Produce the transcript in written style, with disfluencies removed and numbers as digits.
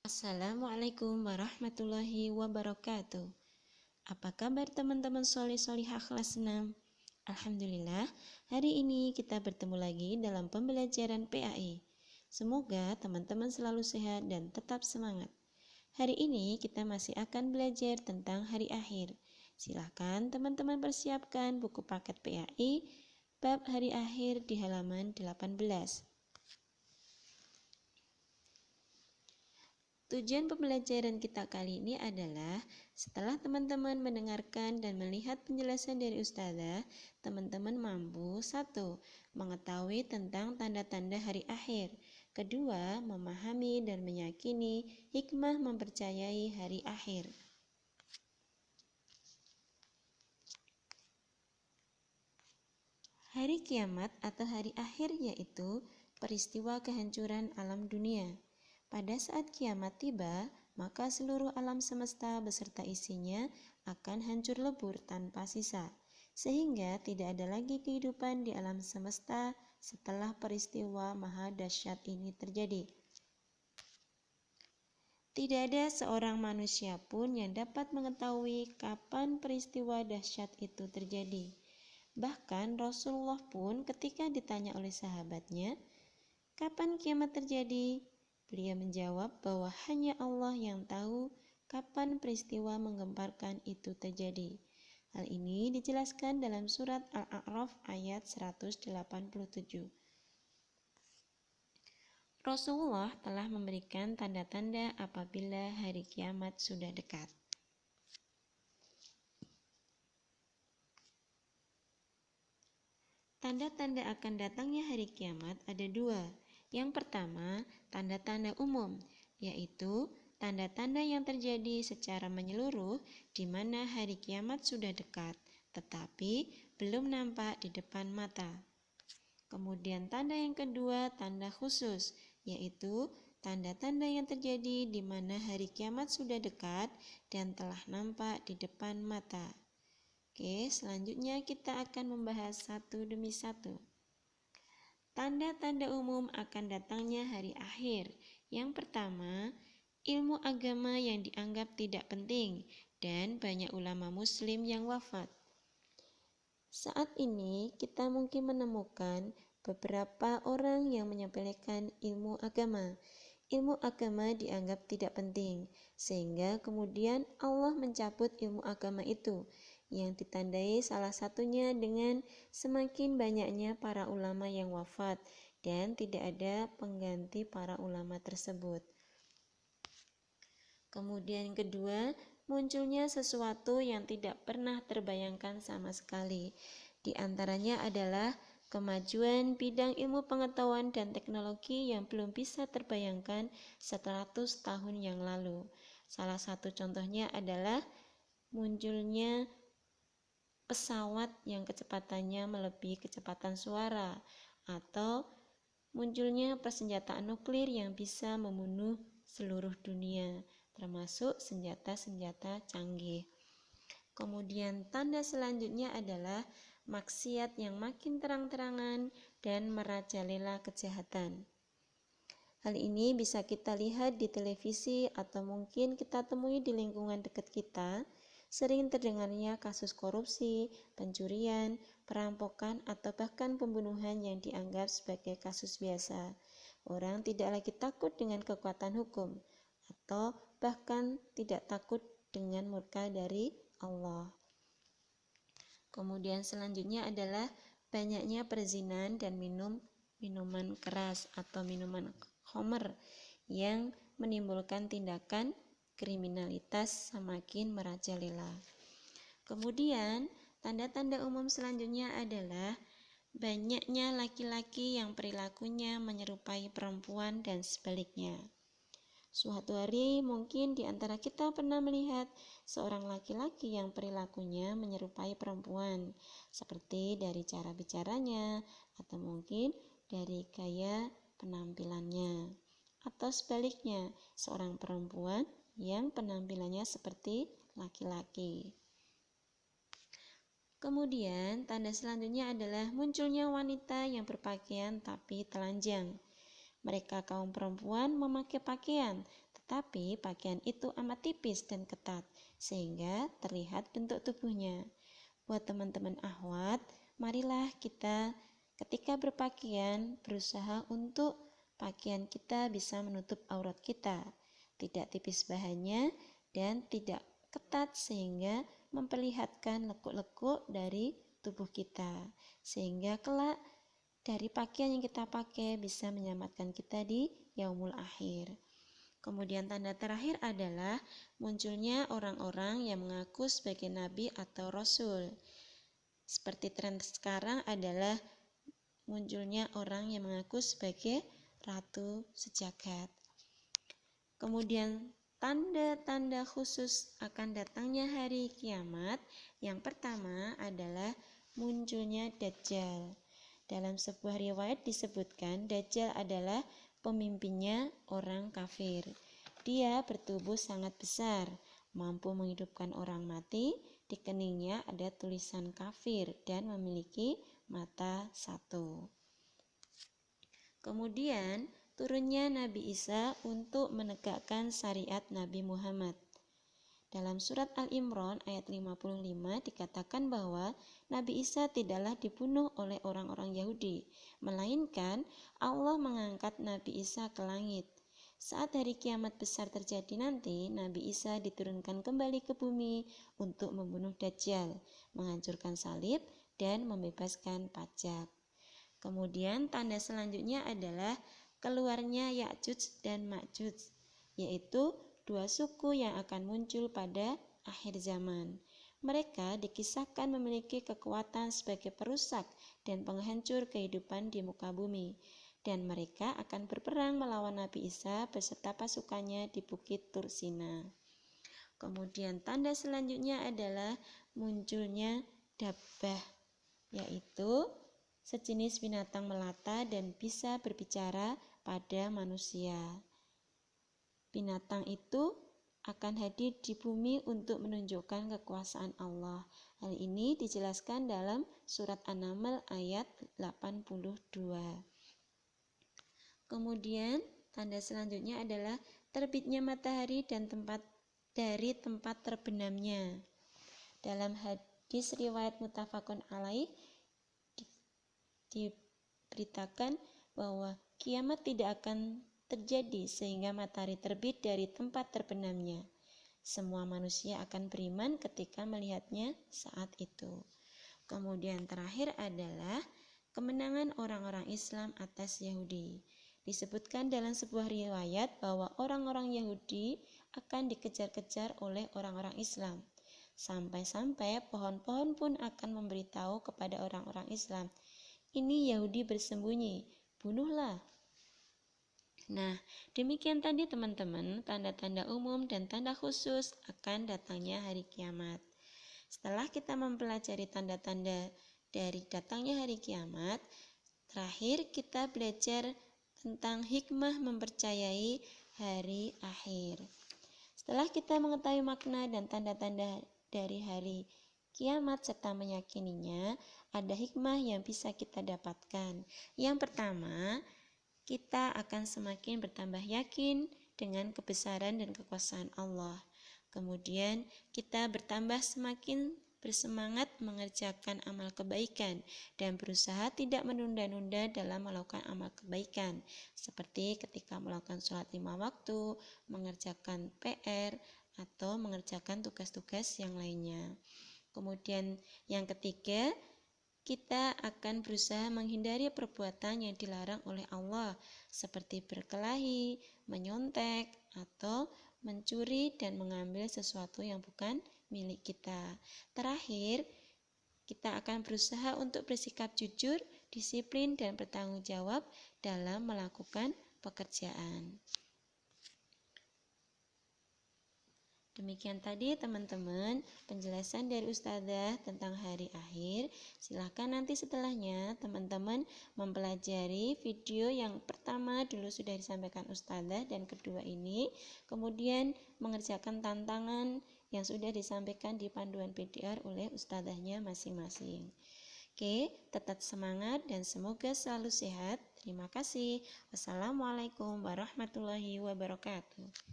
Assalamualaikum warahmatullahi wabarakatuh. Apa kabar teman-teman solih-solihah kelas 6? Alhamdulillah, hari ini kita bertemu lagi dalam pembelajaran PAI. Semoga teman-teman selalu sehat dan tetap semangat. Hari ini kita masih akan belajar tentang hari akhir. Silakan teman-teman persiapkan buku paket PAI bab hari akhir di halaman 18. Tujuan pembelajaran kita kali ini adalah setelah teman-teman mendengarkan dan melihat penjelasan dari ustazah, teman-teman mampu 1. Mengetahui tentang tanda-tanda hari akhir. Kedua, memahami dan meyakini hikmah mempercayai hari akhir. Hari kiamat atau hari akhir yaitu peristiwa kehancuran alam dunia. Pada saat kiamat tiba, maka seluruh alam semesta beserta isinya akan hancur lebur tanpa sisa, sehingga tidak ada lagi kehidupan di alam semesta setelah peristiwa maha dahsyat ini terjadi. Tidak ada seorang manusia pun yang dapat mengetahui kapan peristiwa dahsyat itu terjadi. Bahkan Rasulullah pun ketika ditanya oleh sahabatnya, "Kapan kiamat terjadi?" Beliau menjawab bahwa hanya Allah yang tahu kapan peristiwa menggemparkan itu terjadi. Hal ini dijelaskan dalam surat Al-A'raf ayat 187. Rasulullah telah memberikan tanda-tanda apabila hari kiamat sudah dekat. Tanda-tanda akan datangnya hari kiamat ada dua. Yang pertama, tanda-tanda umum, yaitu tanda-tanda yang terjadi secara menyeluruh di mana hari kiamat sudah dekat, tetapi belum nampak di depan mata. Kemudian tanda yang kedua, tanda khusus, yaitu tanda-tanda yang terjadi di mana hari kiamat sudah dekat dan telah nampak di depan mata. Oke, selanjutnya kita akan membahas satu demi satu. Tanda-tanda umum akan datangnya hari akhir. Yang pertama, ilmu agama yang dianggap tidak penting dan banyak ulama muslim yang wafat. Saat ini kita mungkin menemukan beberapa orang yang menyepelekan ilmu agama. Ilmu agama dianggap tidak penting, sehingga kemudian Allah mencabut ilmu agama itu, yang ditandai salah satunya dengan semakin banyaknya para ulama yang wafat dan tidak ada pengganti para ulama tersebut. Kemudian kedua, munculnya sesuatu yang tidak pernah terbayangkan sama sekali. Di antaranya adalah kemajuan bidang ilmu pengetahuan dan teknologi yang belum bisa terbayangkan 100 tahun yang lalu. Salah satu contohnya adalah munculnya pesawat yang kecepatannya melebihi kecepatan suara, atau munculnya persenjataan nuklir yang bisa membunuh seluruh dunia, termasuk senjata-senjata canggih. Kemudian tanda selanjutnya adalah maksiat yang makin terang-terangan dan merajalela kejahatan. Hal ini bisa kita lihat di televisi atau mungkin kita temui di lingkungan dekat kita. Sering terdengarnya kasus korupsi, pencurian, perampokan, atau bahkan pembunuhan yang dianggap sebagai kasus biasa. Orang tidak lagi takut dengan kekuatan hukum, atau bahkan tidak takut dengan murka dari Allah. Kemudian selanjutnya adalah banyaknya perzinahan dan minuman keras atau minuman khamr yang menimbulkan tindakan kriminalitas semakin merajalela. Kemudian, tanda-tanda umum selanjutnya adalah banyaknya laki-laki yang perilakunya menyerupai perempuan dan sebaliknya. Suatu hari mungkin di antara kita pernah melihat seorang laki-laki yang perilakunya menyerupai perempuan, seperti dari cara bicaranya atau mungkin dari gaya penampilannya. Atau sebaliknya, seorang perempuan yang penampilannya seperti laki-laki. Kemudian, tanda selanjutnya adalah munculnya wanita yang berpakaian tapi telanjang. Mereka kaum perempuan memakai pakaian, tetapi pakaian itu amat tipis dan ketat, sehingga terlihat bentuk tubuhnya. Buat teman-teman akhwat, marilah kita ketika berpakaian berusaha untuk pakaian kita bisa menutup aurat kita, tidak tipis bahannya dan tidak ketat sehingga memperlihatkan lekuk-lekuk dari tubuh kita, sehingga kelak dari pakaian yang kita pakai bisa menyelamatkan kita di yaumul akhir. Kemudian tanda terakhir adalah munculnya orang-orang yang mengaku sebagai nabi atau rasul. Seperti tren sekarang adalah munculnya orang yang mengaku sebagai ratu sejagat. Kemudian tanda-tanda khusus akan datangnya hari kiamat. Yang pertama adalah munculnya Dajjal. Dalam sebuah riwayat disebutkan Dajjal adalah pemimpinnya orang kafir. Dia bertubuh sangat besar, mampu menghidupkan orang mati, di keningnya ada tulisan kafir dan memiliki mata satu. Kemudian turunnya Nabi Isa untuk menegakkan syariat Nabi Muhammad. Dalam surat Al-Imran ayat 55 dikatakan bahwa Nabi Isa tidaklah dibunuh oleh orang-orang Yahudi, melainkan Allah mengangkat Nabi Isa ke langit. Saat hari kiamat besar terjadi nanti, Nabi Isa diturunkan kembali ke bumi untuk membunuh Dajjal, menghancurkan salib, dan membebaskan pajak. Kemudian tanda selanjutnya adalah keluarnya Ya'juj dan Ma'juj, yaitu dua suku yang akan muncul pada akhir zaman. Mereka dikisahkan memiliki kekuatan sebagai perusak dan penghancur kehidupan di muka bumi, dan mereka akan berperang melawan Nabi Isa beserta pasukannya di Bukit Tursina. Kemudian tanda selanjutnya adalah munculnya Dabbah, yaitu sejenis binatang melata dan bisa berbicara pada manusia. Binatang itu akan hadir di bumi untuk menunjukkan kekuasaan Allah. Hal ini dijelaskan dalam surat An-Naml ayat 82. Kemudian tanda selanjutnya adalah terbitnya matahari dan tempat terbenamnya. Dalam hadis riwayat muttafaqun alaih diberitakan bahwa kiamat tidak akan terjadi sehingga matahari terbit dari tempat terbenamnya. Semua manusia akan beriman ketika melihatnya saat itu. Kemudian terakhir adalah kemenangan orang-orang Islam atas Yahudi. Disebutkan dalam sebuah riwayat bahwa orang-orang Yahudi akan dikejar-kejar oleh orang-orang Islam. Sampai-sampai pohon-pohon pun akan memberitahu kepada orang-orang Islam, "Ini Yahudi bersembunyi, bunuhlah." Nah, demikian tadi teman-teman, tanda-tanda umum dan tanda khusus akan datangnya hari kiamat. Setelah kita mempelajari tanda-tanda dari datangnya hari kiamat, terakhir kita belajar tentang hikmah mempercayai hari akhir. Setelah kita mengetahui makna dan tanda-tanda dari hari kiamat serta meyakininya, ada hikmah yang bisa kita dapatkan. Yang pertama, kita akan semakin bertambah yakin dengan kebesaran dan kekuasaan Allah. Kemudian kita bertambah semakin bersemangat mengerjakan amal kebaikan dan berusaha tidak menunda-nunda dalam melakukan amal kebaikan, seperti ketika melakukan sholat 5 waktu, mengerjakan PR, atau mengerjakan tugas-tugas yang lainnya. Kemudian yang ketiga, kita akan berusaha menghindari perbuatan yang dilarang oleh Allah, seperti berkelahi, menyontek, atau mencuri dan mengambil sesuatu yang bukan milik kita. Terakhir, kita akan berusaha untuk bersikap jujur, disiplin, dan bertanggung jawab dalam melakukan pekerjaan. Demikian tadi teman-teman penjelasan dari Ustazah tentang hari akhir. Silahkan nanti setelahnya teman-teman mempelajari video yang pertama dulu sudah disampaikan Ustazah dan kedua ini, kemudian mengerjakan tantangan yang sudah disampaikan di panduan PDR oleh Ustazahnya masing-masing. Oke, tetap semangat dan semoga selalu sehat. Terima kasih. Wassalamualaikum warahmatullahi wabarakatuh.